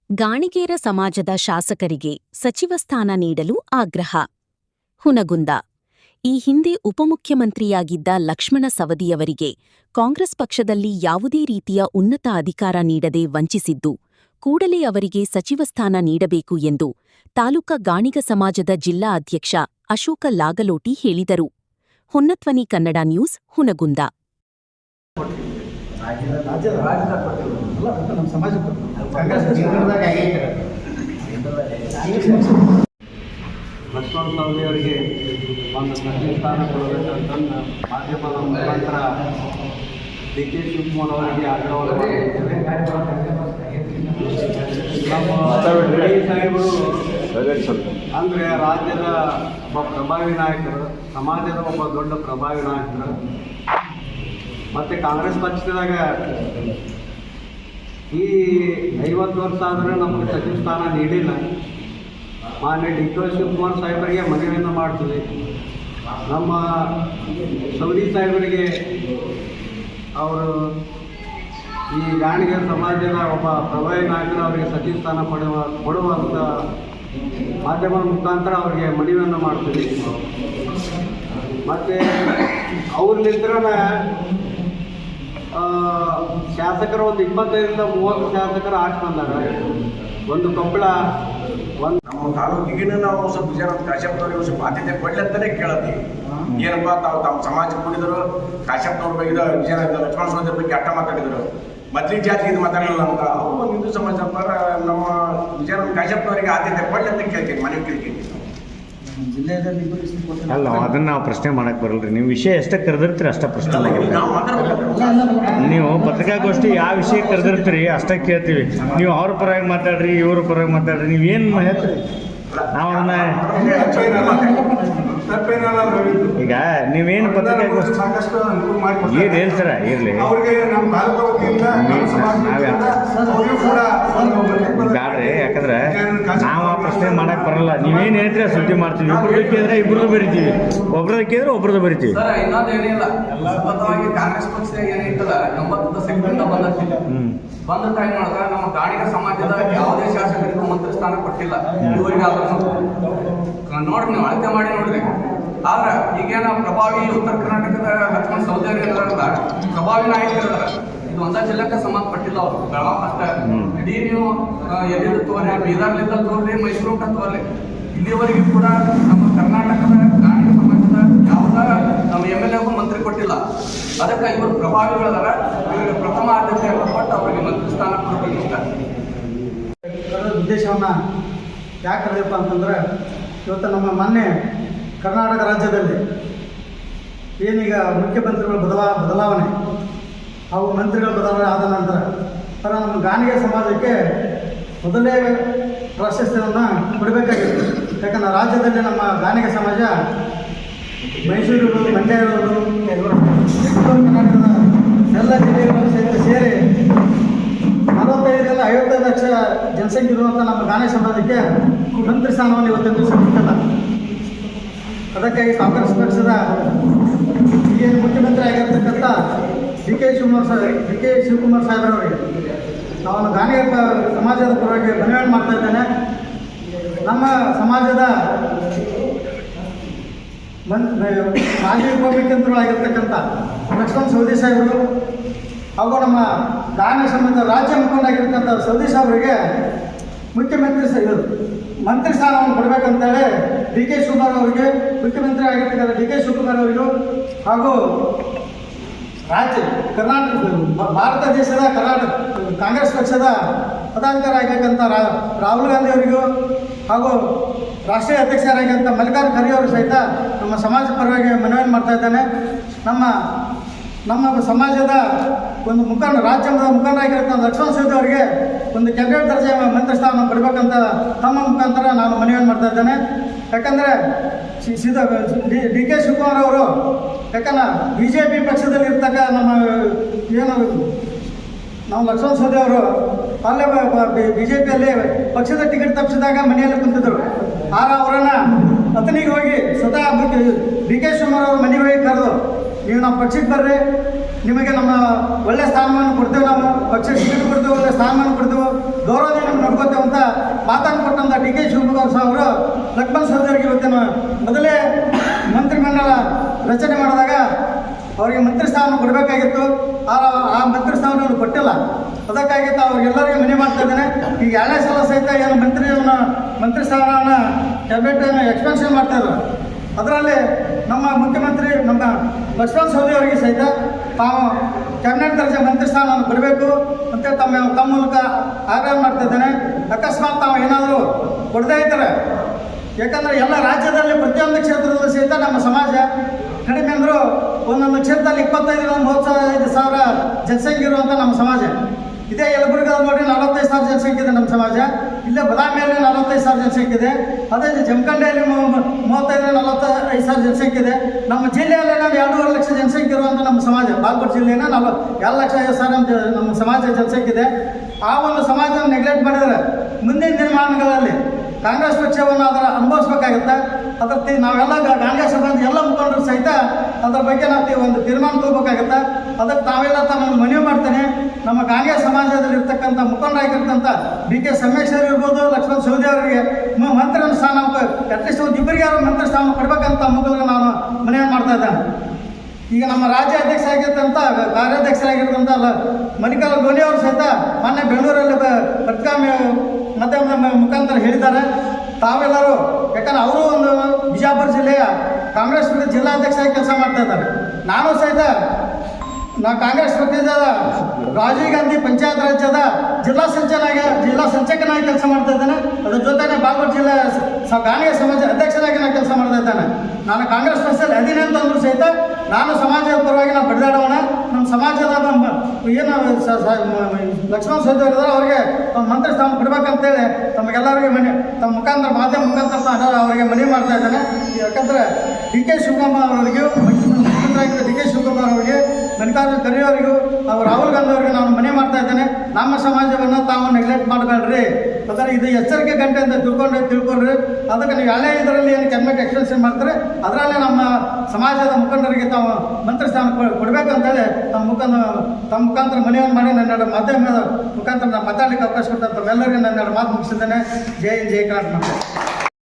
ಗಾಣಿಗೇರ ಸಮಾಜದ ಶಾಸಕರಿಗೆ ಸಚಿವ ಸ್ಥಾನ ನೀಡಲು ಆಗ್ರಹ. ಹುನಗುಂದ. ಈ ಹಿಂದೆ ಉಪಮುಖ್ಯಮಂತ್ರಿಯಾಗಿದ್ದ ಲಕ್ಷ್ಮಣ ಸವದಿಯವರಿಗೆ ಕಾಂಗ್ರೆಸ್ ಪಕ್ಷದಲ್ಲಿ ಯಾವುದೇ ರೀತಿಯ ಉನ್ನತ ಅಧಿಕಾರ ನೀಡದೆ ವಂಚಿಸಿದ್ದು, ಕೂಡಲೇ ಅವರಿಗೆ ಸಚಿವ ಸ್ಥಾನ ನೀಡಬೇಕು ಎಂದು ತಾಲೂಕಾ ಗಾಣಿಗ ಸಮಾಜದ ಜಿಲ್ಲಾ ಅಧ್ಯಕ್ಷ ಅಶೋಕ ಲಾಗಲೋಟಿ ಹೇಳಿದರು. ಹೊನ್ನಧ್ವನಿ ಕನ್ನಡ ನ್ಯೂಸ್, ಹುನಗುಂದ. ಲಕ್ಷ್ಮಣ ಸವದಿಯವರಿಗೆ ಒಂದು ಸಚಿವ ಸ್ಥಾನ ಕೊಡಬೇಕಂತ ಮಾಧ್ಯಮದ ಮುಖಾಂತರ ಡಿ ಕೆ ಶಿವಕುಮಾರ್ ಅವರಿಗೆ ಆಗ್ರಹವನ್ನು ಮಾಡಿದ್ದೇವೆ. ನಮ್ಮ ಸಾಹೇಬರು ಅಂದರೆ ರಾಜ್ಯದ ಒಬ್ಬ ಪ್ರಭಾವಿ ನಾಯಕರು, ಸಮಾಜದ ಒಬ್ಬ ದೊಡ್ಡ ಪ್ರಭಾವಿ ನಾಯಕರು. ಮತ್ತು ಕಾಂಗ್ರೆಸ್ ಪಕ್ಷದಾಗ ಈ 50 ವರ್ಷ ಆದರೂ ನಮಗೆ ಸಚಿವ ಸ್ಥಾನ ನೀಡಿಲ್ಲ. ಮಾನ್ಯ ಡಿ ಕೆ ಶಿವಕುಮಾರ್ ಸಾಹೇಬರಿಗೆ ಮನವಿಯನ್ನು ಮಾಡ್ತೀವಿ. ನಮ್ಮ ಸವದಿ ಸಾಹೇಬರಿಗೆ ಅವರು ಈ ಗಾಣಿಗ ಸಮಾಜದ ಒಬ್ಬ ಪ್ರಭಾವಿ ನಾಯಕರು ಅವರಿಗೆ ಸಚಿವ ಸ್ಥಾನ ಕೊಡುವಂಥ ಮಾಧ್ಯಮದ ಮುಖಾಂತರ ಅವರಿಗೆ ಮನವಿಯನ್ನು ಮಾಡ್ತೀವಿ. ಮತ್ತು ಅವ್ರಲ್ಲಿದ್ದರೆ ಶಾಸಕರು ಒಂದು 25ರಿಂದ 30 ಶಾಸಕರು ಆಗಿ ಬಂದಾಗ ಒಂದು ಕೊಪ್ಪಳ ನಮ್ಮ ತಾಲೂಕಿಗೆ ನಾವು ಸ್ವಲ್ಪ ಜನ ಕಾಶ್ಯಪ್ನವ್ರಿಗೆ ಸ್ವಲ್ಪ ಆದ್ಯತೆ ಕೊಡಲಿ ಅಂತಲೇ ಕೇಳತ್ತೀವಿ. ಏನಪ್ಪ ತಮ್ಮ ಸಮಾಜ ಕೂಡಿದ್ರು ಕಾಶ್ಯಪ್ನವ್ರ ಬಗ್ಗೆ ವಿಜಯ ಲಕ್ಷ್ಮಣ ಸವದಿ ಬಗ್ಗೆ ಅಟ್ಟ ಮಾತಾಡಿದರು, ಮೊದಲಿನ ಜಾತಿಗೆ ಇದು ಮಾತಾಡಲಿಲ್ಲ ಅಂತ. ಅವರು ಒಂದು ಹಿಂದೂ ಸಮಾಜ ನಮ್ಮ ವಿಜಯ ಕಾಶ್ಯಪ್ನವರಿಗೆ ಆದ್ಯತೆ ಕೊಡಲಿ ಅಂತ ಕೇಳ್ತೀನಿ, ಮನೆ ಕೇಳ್ತೀನಿ. ಅಲ್ಲ, ಅದನ್ನ ನಾವು ಪ್ರಶ್ನೆ ಮಾಡಕ್ ಬರಲ್ರಿ. ನೀವು ವಿಷಯ ಎಷ್ಟಕ್ಕೆ ಕರೆದಿರ್ತೀರಿ ಅಷ್ಟ ಪ್ರಶ್ನೆ ನೀವು ಪತ್ರಿಕಾಗೋಷ್ಠಿ ಯಾವ ವಿಷಯ ಕರೆದಿರ್ತೀರಿ ಅಷ್ಟೇ ಕೇಳ್ತೀವಿ. ನೀವು ಅವ್ರ ಪರವಾಗಿ ಮಾತಾಡ್ರಿ, ಇವ್ರ ಪರವಾಗಿ ಮಾತಾಡ್ರಿ, ನೀವೇನು ಹೇಳ್ತೀರಿ? ನಾವು ಅದನ್ನ ಈಗ ನೀವೇನು ಪತ್ರಿಕಾಗೋಷ್ಠಿ ಏನು ಸರ ಇರಲಿ ಬ್ಯಾಡ್ರಿ, ಯಾಕಂದ್ರೆ ನಾವು ಆ ಪ್ರಶ್ನೆ ಮಾಡಕ್ ಬರಲ್ಲ. ನೀವೇನು ಹೇಳ್ತೀರ ಸುದ್ದಿ ಮಾಡ್ತೀವಿ. ಇಬ್ರು ಬೇಕಿದ್ರೆ ಇಬ್ರದ್ದು ಬರಿತೀವಿ, ಒಬ್ರದ್ದು ಕೇಳಿದ್ರೆ ಒಬ್ರದ್ದು ಬರಿತೀವಿ. ಇನ್ನೊಂದೇನಿಲ್ಲ, ಸತತವಾಗಿ ಕಾಂಗ್ರೆಸ್ ಪಕ್ಷ ಏನೈತಲ್ಲ 90 ಸೆಕೆಂಡ್ ಬಂದ ಟೈಮ್ ಮಾಡಿದ್ರೆ ನಮ್ಮ ಗಾಣಿಗ ಸಮಾಜದ ಯಾವುದೇ ಶಾಸಕರಿಗೂ ಮಂತ್ರಿ ಸ್ಥಾನ ಕೊಟ್ಟಿಲ್ಲ ಇವರಿಗೆ. ನೋಡ್ರಿ, ನೀವು ಅಳತೆ ಮಾಡಿ ನೋಡ್ರಿ. ಆದ್ರೆ ಈಗೇನ ಪ್ರಭಾವಿ ಉತ್ತರ ಕರ್ನಾಟಕದ ಲಕ್ಷ್ಮಣ ಸವದಿಯವರ ಪ್ರಭಾವಿ ನಾಯಕರಿದ್ದಾರೆ. ಇದು ಒಂದ ಜಿಲ್ಲೆಗೆ ಸಂಬಂಧಪಟ್ಟಿಲ್ಲ. ಅವರು ಬೆಳಗಾಂ ಅಷ್ಟೇ, ಇಡೀ ನೀವು ಎಲ್ಲಿಂದ ತೋರಿ, ಬೀದರ್ಲಿಂದ ತೋರಿ, ಮೈಸೂರು ತೋರಿ, ಇಲ್ಲಿವರೆಗೂ ಕೂಡ ನಮ್ಮ ಕರ್ನಾಟಕದ ಗಾಣಿಗ ಸಮಾಜದ ಯಾವುದೇ ನಮ್ಮ MLA ಮಂತ್ರಿ ಕೊಟ್ಟಿಲ್ಲ. ಅದಕ್ಕೆ ಇವರು ಪ್ರಭಾವಿಗಳದಾರ. ಇವರಿಗೆ ಪ್ರಥಮ ಆದ್ಯತೆಯನ್ನು ಕೊಟ್ಟು ಅವರಿಗೆ ಮಂತ್ರಿ ಸ್ಥಾನ ಕೊಡಬೇಕು ಇಷ್ಟ. ಉದ್ದೇಶವನ್ನು ಯಾಕೆ ಕರೆದಪ್ಪ ಅಂತಂದ್ರೆ, ಇವತ್ತು ನಮ್ಮ ಮೊನ್ನೆ ಕರ್ನಾಟಕ ರಾಜ್ಯದಲ್ಲಿ ಏನೀಗ ಮುಖ್ಯಮಂತ್ರಿಗಳ ಬದಲಾವಣೆ, ಹಾಗೂ ಮಂತ್ರಿಗಳ ಬದಲಾವಣೆ ಆದ ನಂತರ ನಮ್ಮ ಗಾಣಿಗ ಸಮಾಜಕ್ಕೆ ಮೊದಲೇ ಪ್ರಾಶಸ್ತ್ಯವನ್ನು ಕೊಡಬೇಕಾಗಿತ್ತು. ಯಾಕಂದ್ರೆ ರಾಜ್ಯದಲ್ಲಿ ನಮ್ಮ ಗಾಣಿಗ ಸಮಾಜ ಮೈಸೂರು, ಮಂಡ್ಯ, ಕರ್ನಾಟಕದ ಎಲ್ಲ ಜಿಲ್ಲೆಗಳು ಸೇರಿ 45ರಿಂದ 50 ಲಕ್ಷ ಜನಸಂಖ್ಯೆ ಇರುವಂಥ ನಮ್ಮ ಗಾಣಿಗ ಸಮಾಜಕ್ಕೆ ಮಂತ್ರಿ ಸ್ಥಾನವನ್ನು ಇವತ್ತಿನ ದಿವಸ ಕೊಟ್ಟಿಲ್ಲ. ಅದಕ್ಕಾಗಿ ಕಾಂಗ್ರೆಸ್ ಪಕ್ಷದ ಏನು ಮುಖ್ಯಮಂತ್ರಿ ಆಗಿರ್ತಕ್ಕಂಥ ಡಿ ಕೆ ಶಿವಕುಮಾರ್ ಸಾಹೇಬರವರಿಗೆ ನಾನು ಗಾಣಿಗ ಸಮಾಜದ ಪರವಾಗಿ ಮನವಿ ಮಾಡ್ತಾ ಇದ್ದೇನೆ. ನಮ್ಮ ಸಮಾಜದ ಮಾಜಿ ಉಪಮುಖ್ಯಮಂತ್ರಿಗಳಾಗಿರ್ತಕ್ಕಂಥ ಲಕ್ಷ್ಮಣ ಸವದಿ ಸಾಹೇಬರು ಹಾಗೂ ನಮ್ಮ ಗಾಣಿಗ ಸಮಾಜದ ರಾಜ್ಯ ಮುಖಂಡರಾಗಿರ್ತಕ್ಕಂಥ ಸವದಿ ಸಾಹೇಬರಿಗೆ ಮಂತ್ರಿ ಸ್ಥಾನವನ್ನು ಕೊಡಬೇಕಂತೇಳಿ ಡಿ ಕೆ ಶಿವಕುಮಾರ್ ಅವರಿಗೆ, ಮುಖ್ಯಮಂತ್ರಿ ಆಗಿರ್ತಕ್ಕಂಥ ಡಿ ಕೆ ಶಿವಕುಮಾರ್ ಅವರಿಗೂ ಹಾಗೂ ಭಾರತ ದೇಶದ ಕಾಂಗ್ರೆಸ್ ಪಕ್ಷದ ಪದಾಧಿಕಾರಿ ಆಗಿರ್ತಕ್ಕಂಥ ರಾಹುಲ್ ಗಾಂಧಿ ಅವರಿಗೂ ಹಾಗೂ ರಾಷ್ಟ್ರೀಯ ಅಧ್ಯಕ್ಷರಾಗಿದ್ದಂಥ ಮಲ್ಲಿಕಾರ್ಜುನ ಖರ್ಗೆ ಅವರು ಸಹಿತ ನಮ್ಮ ಸಮಾಜ ಪರವಾಗಿ ಮನವಿಯನ್ನು ಮಾಡ್ತಾ ಇದ್ದಾನೆ. ನಮ್ಮ ಸಮಾಜದ ಒಂದು ರಾಜ್ಯದ ಮುಖಂಡರಾಗಿರ್ತಕ್ಕಂಥ ಲಕ್ಷ್ಮಣ ಸವದಿ ಅವರಿಗೆ ಒಂದು ಕ್ಯಾಬಿನೆಟ್ ದರ್ಜೆಯ ಮಂತ್ರಿ ಸ್ಥಾನ ಕೊಡಬೇಕಂತ ತಮ್ಮ ಮುಖಾಂತರ ನಾನು ಮನವಿಯನ್ನು ಮಾಡ್ತಾ ಇದ್ದೇನೆ. ಯಾಕಂದರೆ ಡಿ ಕೆ ಶಿವಕುಮಾರ್ ಅವರು ಯಾಕಂದ್ರೆ BJP ಪಕ್ಷದಲ್ಲಿ ಇರ್ತಕ್ಕ ನಾವು ಲಕ್ಷ್ಮಣ ಸವದಿ ಅವರು ಅಲ್ಲೇ BJPಯಲ್ಲಿ ಪಕ್ಷದ ಟಿಕೆಟ್ ತಪ್ಪಿಸಿದಾಗ ಮನೆಯಲ್ಲಿ ಕುಂತಿದ್ದರು. ಅವರನ್ನು ಅತನಿಗೆ ಹೋಗಿ ಸ್ವತಃ ಡಿ ಕೆ ಶಿವಕುಮಾರ್ ಅವರು ಮನೆಗೆ ಹೋಗಿ ಕರೆದು ನೀವು ನಮ್ಮ ಪಕ್ಷಕ್ಕೆ ಬರ್ರಿ, ನಿಮಗೆ ನಮ್ಮ ಒಳ್ಳೆ ಸ್ಥಾನಮಾನ ಕೊಡ್ತೇವೆ, ನಾವು ಪಕ್ಷಕ್ಕೆ ಟಿಕೆಟ್ ಕೊಡ್ತೇವೆ, ಒಳ್ಳೆ ಸ್ಥಾನಮಾನ ಕೊಡ್ತೇವೆ, ಗೌರವದಿಂದ ನಮ್ಗೆ ನೋಡ್ಕೋತೇವೆ ಅಂತ ಮಾತನ್ನು ಕೊಟ್ಟಂಥ ಡಿ ಕೆ ಶಿವಕುಮಾರ್ ಅವರು ಲಕ್ಷ್ಮಣ ಸವದಿ ಅವರಿಗೆ ಇವತ್ತಿನ ಮೊದಲೇ ಮಂತ್ರಿಮಂಡಲ ರಚನೆ ಮಾಡಿದಾಗ ಅವರಿಗೆ ಮಂತ್ರಿ ಸ್ಥಾನ ಕೊಡಬೇಕಾಗಿತ್ತು. ಆ ಮಂತ್ರಿ ಸ್ಥಾನವನ್ನು ಕೊಟ್ಟಿಲ್ಲ. ಅದಕ್ಕಾಗಿ ಅವ್ರಿಗೆಲ್ಲರಿಗೂ ಮನವಿ ಮಾಡ್ತಾ ಇದ್ದೇನೆ. ಈಗ 2ನೇ ಸಲ ಸಹಿತ ಏನು ಮಂತ್ರಿ ಸ್ಥಾನವನ್ನು ಕ್ಯಾಬಿನೆಟನ್ನು ಎಕ್ಸ್ಪೆನ್ಷನ್ ಮಾಡ್ತಾ ಇದ್ದಾರೆ. ಅದರಲ್ಲಿ ನಮ್ಮ ಮುಖ್ಯಮಂತ್ರಿ ನಮ್ಮ ಲಕ್ಷ್ಮಣ ಸವದಿ ಅವರಿಗೆ ಸಹಿತ ತಾವು ಕ್ಯಾಬಿನೆಟ್ ದರ್ಜೆ ಮಂತ್ರಿ ಸ್ಥಾನವನ್ನು ಕೊಡಬೇಕು ಅಂತ ತಮ್ಮ ಮೂಲಕ ಆಗ್ರಹ ಮಾಡ್ತಾ ಇದ್ದೇನೆ. ಅಕಸ್ಮಾತ್ ತಾವು ಏನಾದರೂ ಕೊಡದೇ ಇದ್ದಾರೆ, ಯಾಕಂದರೆ ಎಲ್ಲ ರಾಜ್ಯದಲ್ಲಿ ಪ್ರತಿಯೊಂದು ಕ್ಷೇತ್ರದಲ್ಲೂ ಸಹಿತ ನಮ್ಮ ಸಮಾಜ ಕಡಿಮೆ ಅಂದರೂ ಒಂದೊಂದು ಕ್ಷೇತ್ರದಲ್ಲಿ 25,000 ಜನಸಂಖ್ಯೆ ಇರುವಂಥ ನಮ್ಮ ಸಮಾಜ. ಇದೇ ಯಲಬುರ್ಗಾದಲ್ಲಿ ನೋಡಿ 45,000 ಜನಸಂಖ್ಯೆ ಇದೆ ನಮ್ಮ ಸಮಾಜ. ಇಲ್ಲೇ ಬದಾಮಿಯಲ್ಲಿ 45,000 ಜನಸಂಖ್ಯೆ ಇದೆ. ಅದೇ ಜಮಖಂಡಿಯಲ್ಲಿ 35,000-45,000 ಜನಸಂಖ್ಯೆ ಇದೆ. ನಮ್ಮ ಜಿಲ್ಲೆಯಲ್ಲಿ 2.5 ಲಕ್ಷ ಜನಸಂಖ್ಯೆ ಇರುವಂಥ ನಮ್ಮ ಸಮಾಜ. ಬಾಗಲಕೋಟೆ ಜಿಲ್ಲೆನ 2,50,000 ನಮ್ಮ ಸಮಾಜ ಜನಸಂಖ್ಯೆ ಇದೆ. ಆ ಒಂದು ಸಮಾಜವನ್ನು ನೆಗ್ಲೆಕ್ಟ್ ಮಾಡಿದರೆ ಮುಂದಿನ ದಿನಮಾನಗಳಲ್ಲಿ ಕಾಂಗ್ರೆಸ್ ಪಕ್ಷವನ್ನು ಅದರ ಅನುಭವಿಸ್ಬೇಕಾಗುತ್ತೆ. ಅದಕ್ಕೆ ನಾವೆಲ್ಲ ಕಾಂಗ್ರೆಸ್ ಬಂದು ಎಲ್ಲ ಮುಖಂಡರು ಸಹಿತ ಅದರ ಬಗ್ಗೆ ನಾವು ಒಂದು ತೀರ್ಮಾನ ತಗೋಬೇಕಾಗುತ್ತೆ. ಅದಕ್ಕೆ ತಾವೆಲ್ಲ ನಾನು ಮನವಿ ಮಾಡ್ತೇನೆ. ನಮ್ಮ ಕಾಂಗ್ರೆಸ್ ಸಮಾಜದಲ್ಲಿ ಇರ್ತಕ್ಕಂಥ ಮುಖಂಡರಾಗಿರ್ತಕ್ಕಂಥ ಬಿ ಕೆ ಸಂಗಮೇಶ್ವರ್ ಇರ್ಬೋದು, ಲಕ್ಷ್ಮಣ ಸವದಿ ಅವರಿಗೆ ಮಂತ್ರಿ ಸ್ಥಾನ ಅಟ್ಲೀಸ್ಟ್ ಒಂದು ಇಬ್ಬರಿಗೆ ಮಂತ್ರಿ ಸ್ಥಾನ ಕೊಡಬೇಕಂತ ಮೂಲಕ ನಾನು ಮನವಿ ಮಾಡ್ತಾ ಇದ್ದೇನೆ. ಈಗ ನಮ್ಮ ರಾಜ್ಯ ಅಧ್ಯಕ್ಷ ಆಗಿರ್ತಂಥ ಕಾರ್ಯಾಧ್ಯಕ್ಷರಾಗಿರ್ತಂಥ ಮಲ್ಲಿಕಾರ್ಜುನ ಗೋನಿ ಅವರು ಸಹಿತ ಮೊನ್ನೆ ಬೆಂಗಳೂರಲ್ಲಿ ಪತ್ರಿಕಾ ಮಾಧ್ಯಮದ ಮುಖಾಂತರ ಹೇಳಿದ್ದಾರೆ. ತಾವೆಲ್ಲರೂ ಯಾಕಂದ್ರೆ ಅವರು ಒಂದು ಬಿಜಾಪುರ ಜಿಲ್ಲೆಯ ಕಾಂಗ್ರೆಸ್ ಜಿಲ್ಲಾಧ್ಯಕ್ಷರಾಗಿ ಕೆಲಸ ಮಾಡ್ತಾ ಇದ್ದಾರೆ. ನಾನು ಸಹಿತ ಕಾಂಗ್ರೆಸ್ ಪಕ್ಷದ ರಾಜೀವ್ ಗಾಂಧಿ ಪಂಚಾಯತ್ ರಾಜ್ಯದ ಜಿಲ್ಲಾ ಸಂಚಾಲಕನಾಗಿ ಕೆಲಸ ಮಾಡ್ತಾ ಇದ್ದೇನೆ. ಅದ್ರ ಜೊತೆಗೆ ಬಾಗಲಕೋಟೆ ಜಿಲ್ಲೆ ಗಾಣಿಗ ಸಮಾಜ ಅಧ್ಯಕ್ಷರಾಗಿ ನಾನು ಕೆಲಸ ಮಾಡ್ತಾ ಇದ್ದೇನೆ. ನಾನು ಕಾಂಗ್ರೆಸ್ ಪಕ್ಷದಲ್ಲಿ ಅಧೀನ ಅಂದರೂ ಸಹಿತ ನಾನು ಸಮಾಜದ ಪರವಾಗಿ ನಾವು ಬಡಿದಾಡೋಣ. ನಮ್ಮ ಸಮಾಜದ ಏನು ಲಕ್ಷ್ಮಣ ಸವದಿ ಅವರಿದ್ದಾರೆ, ಅವರಿಗೆ ಮಂತ್ರಿ ಸ್ಥಾನ ಕೊಡಬೇಕಂತೇಳಿ ತಮಗೆಲ್ಲರಿಗೆ ತಮ್ಮ ಮುಖಾಂತರ ಮಾಧ್ಯಮ ಮುಖಾಂತರ ನಾನು ಅವರಿಗೆ ಮನವಿ ಮಾಡ್ತಾ ಇದ್ದೇನೆ. ಯಾಕಂದರೆ ಡಿ ಕೆ ಶಿವಕುಮಾರ್ ಅವರಿಗೂ ಮುಖ್ಯಮಂತ್ರಿಯಾಗಿದ್ದ ಡಿ ಕೆ ಶಿವಕುಮಾರ್ ಅವರಿಗೆ, ಮಲ್ಲಿಕಾರ್ಜುನ ಖರ್ಗೆ ಅವರಿಗೂ, ರಾಹುಲ್ ಗಾಂಧಿ ಅವರಿಗೆ ನಾನು ಮನವಿ ಮಾಡ್ತಾ ಇದ್ದೇನೆ. ನಮ್ಮ ಸಮಾಜವನ್ನು ತಾವು ನೆಗ್ಲೆಕ್ಟ್ ಮಾಡಬೇಡ್ರಿ. ಅದರ ಇದು ಎಚ್ಚರಿಕೆ ಗಂಟೆ ಅಂತ ತಿಳ್ಕೊಂಡ್ರಿ. ಅದಕ್ಕೆ ನೀವು ಹಳೆ ಇದರಲ್ಲಿ ಏನು ಕ್ಯಾಬಿನೆಟ್ ಎಕ್ಸ್ಟೆನ್ಷನ್ ಮಾಡ್ತಾರೆ, ಅದರಲ್ಲೇ ನಮ್ಮ ಸಮಾಜದ ಮುಖಂಡರಿಗೆ ತಾವು ಮಂತ್ರಿ ಸ್ಥಾನ ಕೊಡಬೇಕಂತೇಳಿ ತಮ್ಮ ಮುಖಾಂತರ ಮನವಿಯನ್ನು ಮಾಡಿ ನನ್ನ ಮಾಧ್ಯಮದ ಮುಖಾಂತರ ನಾನು ಮಾತಾಡಲಿಕ್ಕೆ ಅವಕಾಶ ಕೊಟ್ಟಂಥ ಎಲ್ಲರಿಗೂ ನನ್ನ ಮಾತು ಮುಗಿಸಿದ್ದೇನೆ. ಜೈ ಕರ್ನಾಟಕ.